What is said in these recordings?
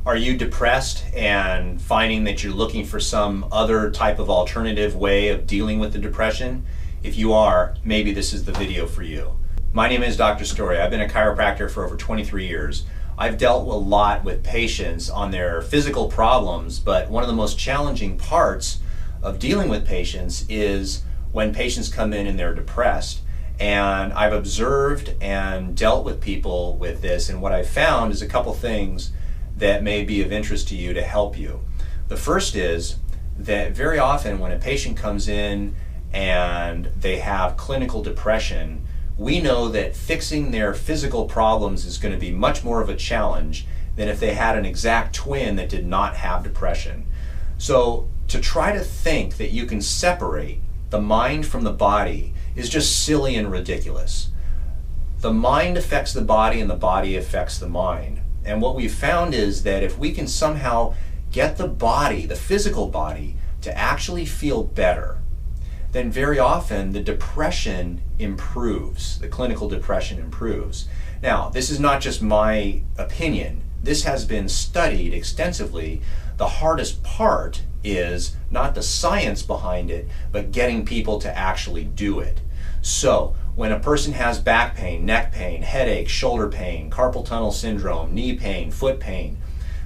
Are you depressed and finding that you're looking for some other type of alternative way of dealing with the depression? If you are, maybe this is the video for you. My name is Dr. Story. I've been a chiropractor for over 23 years. I've dealt a lot with patients on their physical problems, but one of the most challenging parts of dealing with patients is when patients come in and they're depressed. And I've observed and dealt with people with this, and what I've found is a couple things that may be of interest to you to help you. The first is that very often when a patient comes in and they have clinical depression, we know that fixing their physical problems is going to be much more of a challenge than if they had an exact twin that did not have depression. So to try to think that you can separate the mind from the body is just silly and ridiculous. The mind affects the body and the body affects the mind. And what we've found is that if we can somehow get the body, the physical body, to actually feel better, then very often the depression improves, the clinical depression improves. Now, this is not just my opinion. This has been studied extensively. The hardest part is not the science behind it, but getting people to actually do it. So, when a person has back pain, neck pain, headache, shoulder pain, carpal tunnel syndrome, knee pain, foot pain,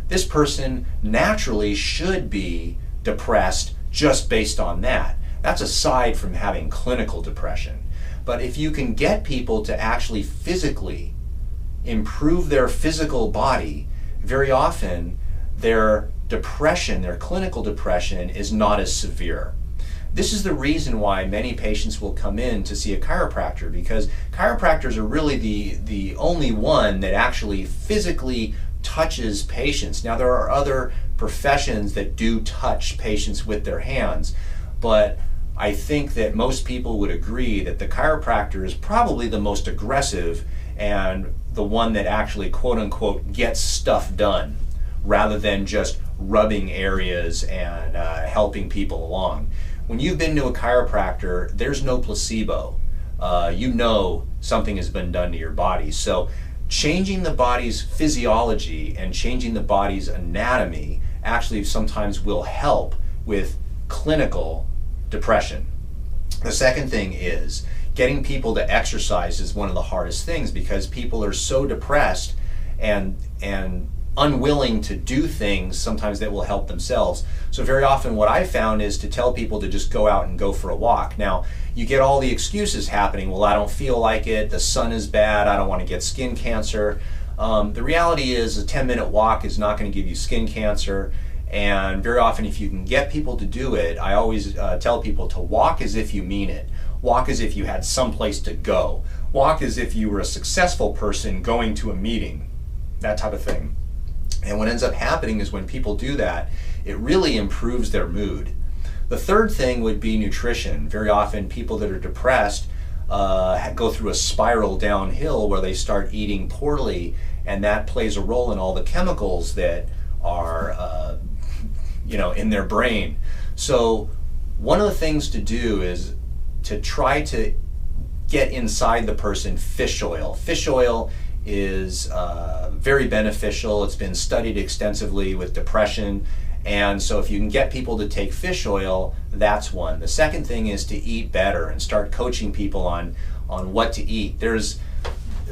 this person naturally should be depressed just based on that. That's aside from having clinical depression. But if you can get people to actually physically improve their physical body, very often their depression, their clinical depression, is not as severe. This is the reason why many patients will come in to see a chiropractor, because chiropractors are really the only one that actually physically touches patients. Now, there are other professions that do touch patients with their hands, but I think that most people would agree that the chiropractor is probably the most aggressive and the one that actually, quote unquote, gets stuff done rather than just rubbing areas and helping people along. When you've been to a chiropractor, there's no placebo. You know something has been done to your body. So changing the body's physiology and changing the body's anatomy actually sometimes will help with clinical depression. The second thing is getting people to exercise is one of the hardest things, because people are so depressed and unwilling to do things sometimes that will help themselves. So very often what I found is to tell people to just go out and go for a walk. Now, you get all the excuses happening. Well, I don't feel like it, the sun is bad, I don't want to get skin cancer. The reality is a 10-minute walk is not going to give you skin cancer. And very often if you can get people to do it, I always tell people to walk as if you mean it. Walk as if you had someplace to go. Walk as if you were a successful person going to a meeting, that type of thing. And what ends up happening is when people do that, it really improves their mood. The third thing would be nutrition. Very often people that are depressed go through a spiral downhill where they start eating poorly, and that plays a role in all the chemicals that are in their brain. So one of the things to do is to try to get inside the person fish oil. Fish oil is very beneficial. It's been studied extensively with depression, and so if you can get people to take fish oil, that's one. The second thing is to eat better and start coaching people on what to eat.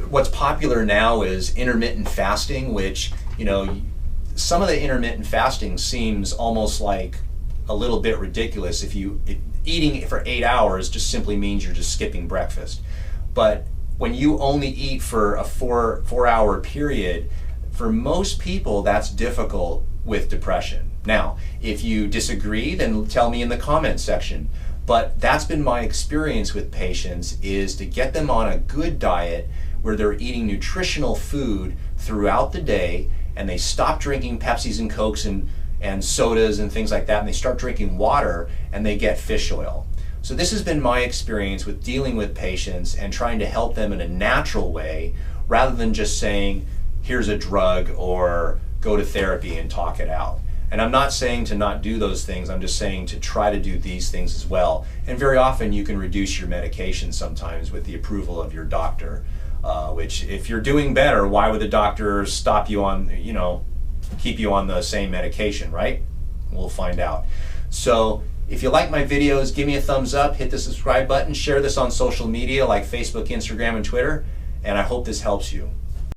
What's popular now is intermittent fasting, which, some of the intermittent fasting seems almost like a little bit ridiculous. If eating for 8 hours just simply means you're just skipping breakfast. But when you only eat for a four-hour period, for most people that's difficult with depression. Now, if you disagree, then tell me in the comment section. But that's been my experience with patients, is to get them on a good diet where they're eating nutritional food throughout the day, and they stop drinking Pepsis and Cokes and sodas and things like that, and they start drinking water, and they get fish oil. So this has been my experience with dealing with patients and trying to help them in a natural way, rather than just saying, here's a drug or go to therapy and talk it out. And I'm not saying to not do those things, I'm just saying to try to do these things as well. And very often you can reduce your medication sometimes with the approval of your doctor, which if you're doing better, why would the doctor stop you on, keep you on the same medication, right? We'll find out. So if you like my videos, give me a thumbs up, hit the subscribe button, share this on social media like Facebook, Instagram, and Twitter, and I hope this helps you.